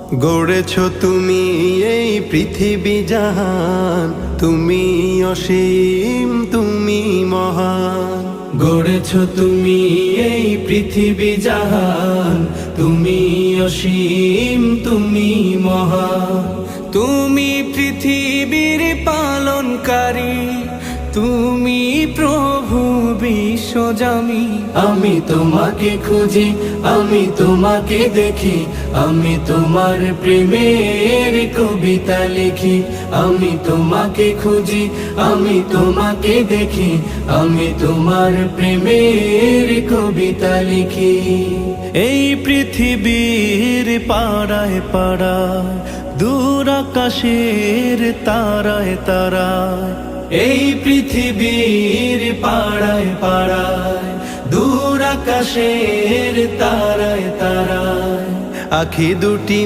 গড়েছ তুমি এই পৃথিবী জাহান, তুমি অসীম তুমি মহান। গড়েছ তুমি এই পৃথিবী জাহান, তুমি অসীম তুমি মহান। তুমি পৃথিবীর পালনকারী, তুমি প্রভু বিশ্বজামি। আমি তোমাকে খুঁজি, আমি তোমাকে দেখি, আমি তোমার প্রেমের কবিতা লিখি। আমি তোমাকে খুঁজি, আমি তোমাকে দেখি, আমি তোমার প্রেমের কবিতা লিখি। এই পৃথিবীর পাড়ায় পাড়ায়, দূর আকাশের তারায় তারায়, এই পৃথিবীর পাড়ায় পাড়ায়, দূর আকাশের তারায় তারায়, আখি দুটি